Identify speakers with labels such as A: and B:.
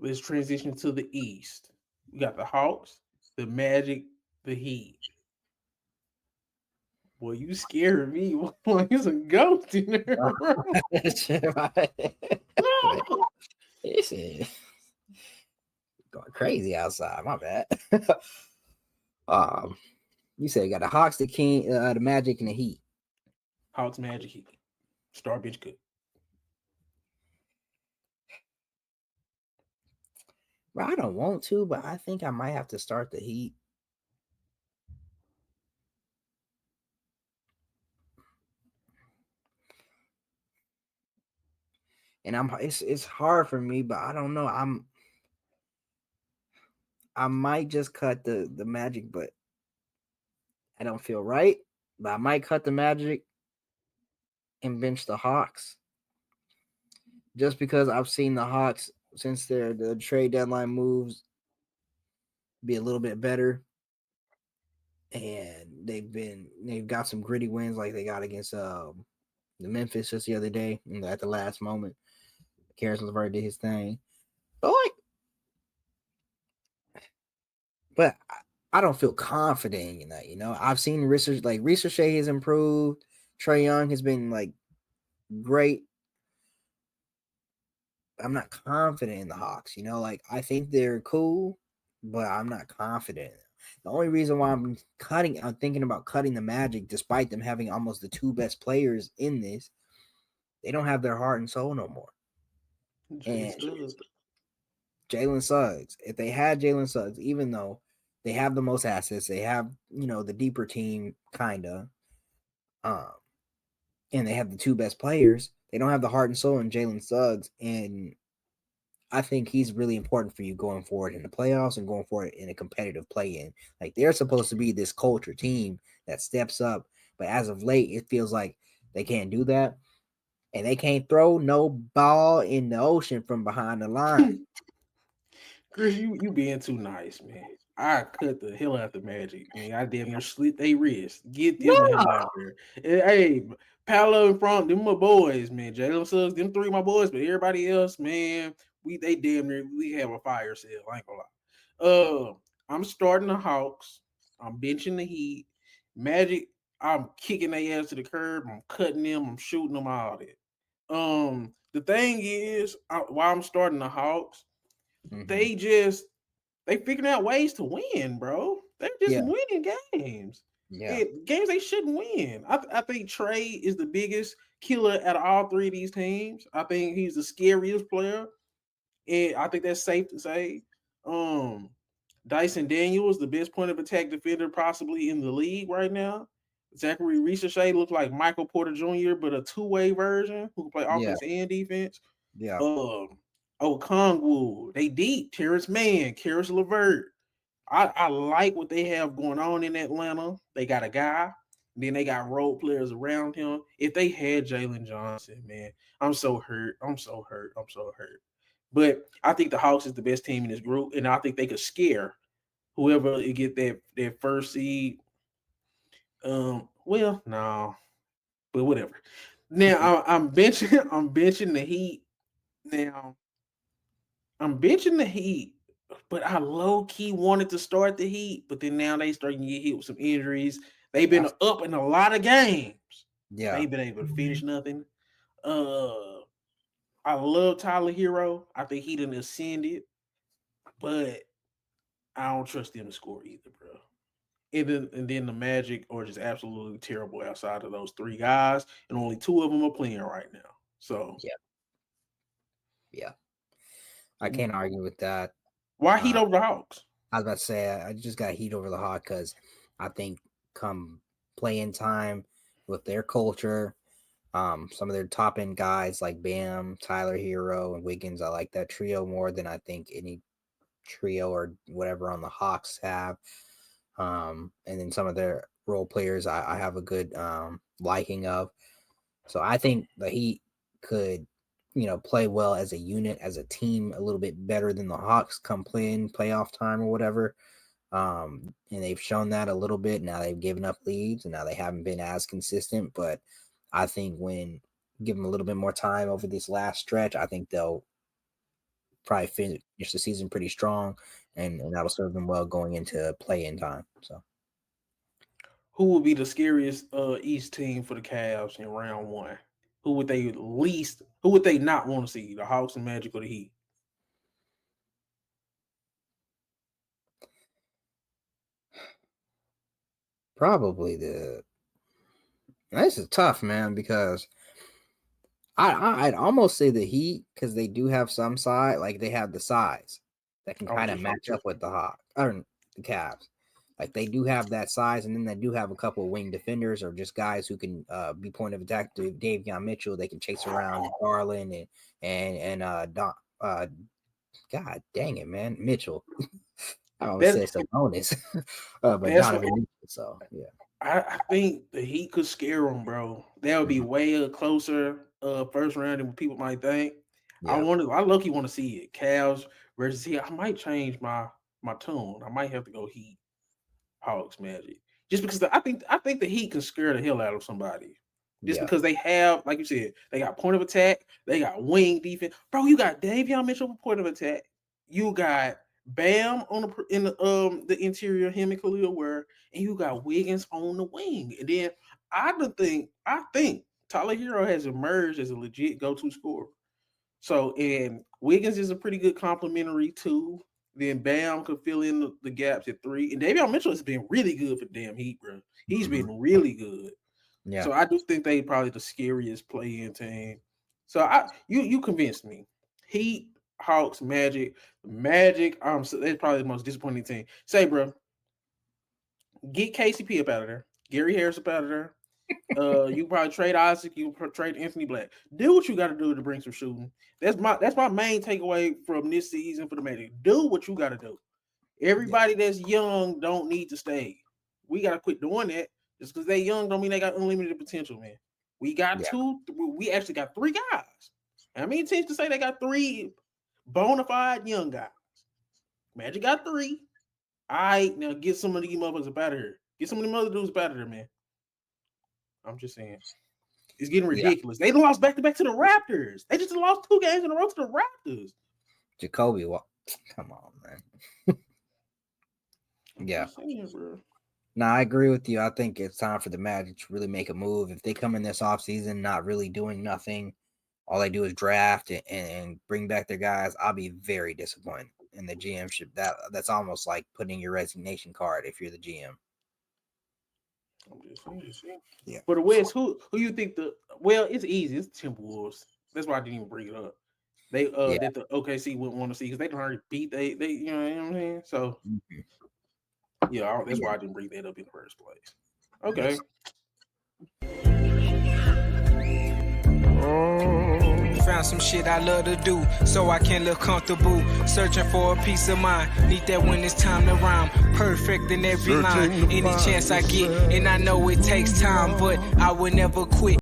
A: Let's transition to the East. We got the Hawks, the Magic, the Heat. Boy, you scaring me. Boy, there's a ghost in there, bro.
B: This is going crazy outside. My bad. um, you said you got the Hawks, the King, the Magic, and the Heat.
A: Hawks, Magic, Heat. Star bench good.
B: Bro, I don't want to, but I think I might have to start the Heat. And it's hard for me, but I don't know. I might just cut the Magic, but I don't feel right. But I might cut the Magic and bench the Hawks just because I've seen the Hawks since the trade deadline moves be a little bit better, and they've got some gritty wins like they got against the Memphis just the other day at the last moment. Karis LeVert did his thing, but I don't feel confident in that. I've seen Research has improved. Trae Young has been like great. I'm not confident in the Hawks. Like I think they're cool, but I'm not confident. The only reason why I'm thinking about cutting the Magic, despite them having almost the two best players in this, they don't have their heart and soul no more. And Jalen Suggs, if they had Jalen Suggs, even though they have the most assets, they have the deeper team kinda, um, and they have the two best players, they don't have the heart and soul in Jalen Suggs, and I think he's really important for you going forward in the playoffs and going forward in a competitive play-in. Like they're supposed to be this culture team that steps up, but as of late, it feels like they can't do that, and they can't throw no ball in the ocean from behind the line.
A: Chris, you being too nice, man. I cut the hell out the Magic, man. I damn near slit their wrist. Get them the hell out of there. Hey, Paolo in front, them my boys, man. Jalen Suggs, them three my boys, but everybody else, man, they damn near we have a fire sale. I ain't gonna lie. I'm starting the Hawks. I'm benching the Heat. Magic, I'm kicking their ass to the curb. I'm cutting them. I'm shooting them all that. The thing is, while I'm starting the Hawks,
B: Mm-hmm.
A: they just they figuring out ways to win, bro. They're just
B: Yeah,
A: winning games.
B: yeah,
A: Games they shouldn't win. I think Trey is the biggest killer out of all three of these teams. I think he's the scariest player, and I think that's safe to say. Um, Dyson Daniels, the best point of attack defender possibly in the league right now. Zachary Ricochet looks like Michael Porter Jr., but a two-way version who can play
B: yeah,
A: offense and defense.
B: yeah,
A: Um, Kongwu, they deep. Terrence Mann, Karis LeVert. I like what they have going on in Atlanta. They got a guy, then they got role players around him. If they had Jalen Johnson, man, I'm so hurt. I'm so hurt. I'm so hurt. But I think the Hawks is the best team in this group, and I think they could scare whoever get that first seed. Well, no, but whatever. Now I'm benching. I'm benching the Heat. Now I'm benching the Heat, but I low key wanted to start the Heat, but then now they starting to get hit with some injuries. They've been
B: that's,
A: up in a lot of games. They
B: yeah.
A: ain't been able to finish nothing. Uh, I love Tyler Hero. I think he done ascended, but I don't trust them to score either, bro. And then the Magic are just absolutely terrible outside of those three guys, and only two of them are playing right now. So
B: Yeah, yeah. I can't argue with that.
A: why Heat
B: Uh,
A: over the Hawks?
B: I was about to say I just got heat over the Hawk because I think come playing time with their culture, some of their top end guys like Bam, Tyler Hero, and Wiggins, I like that trio more than I think any trio or whatever on the Hawks have. And then some of their role players I have a good liking of. So I think the Heat could, play well as a unit, as a team, a little bit better than the Hawks come playing playoff time or whatever. And they've shown that a little bit. Now they've given up leads, and now they haven't been as consistent. But I think when give them a little bit more time over this last stretch, I think they'll probably finish the season pretty strong, and that'll serve them well going into play-in time. So
A: Who would be the scariest East team for the Cavs in round one? Who would they least? Who would they not want to see? The Hawks and Magic or the Heat?
B: probably this is tough, man, because I'd almost say the Heat because they do have some size, like they have the size that can kind of match up with the Hawks or the Cavs. Like they do have that size, and then they do have a couple of wing defenders or just guys who can be point of attack to Davion Mitchell. They can chase around Garland and Don. God dang it, man, Mitchell. I always say Sabonis, but Donovan Mitchell. So yeah,
A: I think the Heat could scare them, bro. That would be way closer first round than what people might think. Yeah. I low-key want to see it. Cavs versus Heat. I might change my tune. I might have to go Heat, Hawks, Magic. Just because I think the Heat can scare the hell out of somebody. Just because they have, like you said, they got point of attack, they got wing defense. Bro, you got Davion Mitchell for point of attack. You got Bam on the interior, him and Khalil Ware, and you got Wiggins on the wing. And then I think Tyler Hero has emerged as a legit go-to scorer. So, and Wiggins is a pretty good complementary too. Then Bam could fill in the gaps at 3. And Davion Mitchell has been really good for the damn Heat, bro. He's been really good. Yeah. So I do think they probably the scariest play-in team. So you convinced me. Heat, Hawks, Magic. So that's probably the most disappointing team. Say, bro, get KCP up out of there. Gary Harris up out of there. You probably trade Isaac. You trade Anthony Black. Do what you got to do to bring some shooting. That's my main takeaway from this season for the Magic. Do what you got to do. Everybody that's young don't need to stay. We got to quit doing that. Just because they young don't mean they got unlimited potential, man. We got we actually got 3 guys. How many teams to say they got 3 bona fide young guys? Magic got 3. All right, now get some of these motherfuckers up out of here. Get some of them other dudes up out of there, man. I'm just saying. It's getting ridiculous. They lost back-to-back to the Raptors. They just lost 2 games in a row to the Raptors.
B: Jacoby, come on, man.
A: I'm saying, bro.
B: No, I agree with you. I think it's time for the Magic to really make a move. If they come in this offseason not really doing nothing, all they do is draft and bring back their guys, I'll be very disappointed. And the GM should that's almost like putting your resignation card if you're the GM.
A: I'm just saying. Yeah. For the West, who you think it's easy. It's the Timberwolves. That's why I didn't even bring it up. They that the OKC wouldn't want to see because they already beat they you know what I'm saying? So yeah, that's why I didn't bring that up in the first place. Okay.
C: Found some shit I love to do, so I can look comfortable. Searching for a peace of mind. Need that when it's time to rhyme. Perfect in every line. Any chance I get, and I know it takes time, but I would never quit.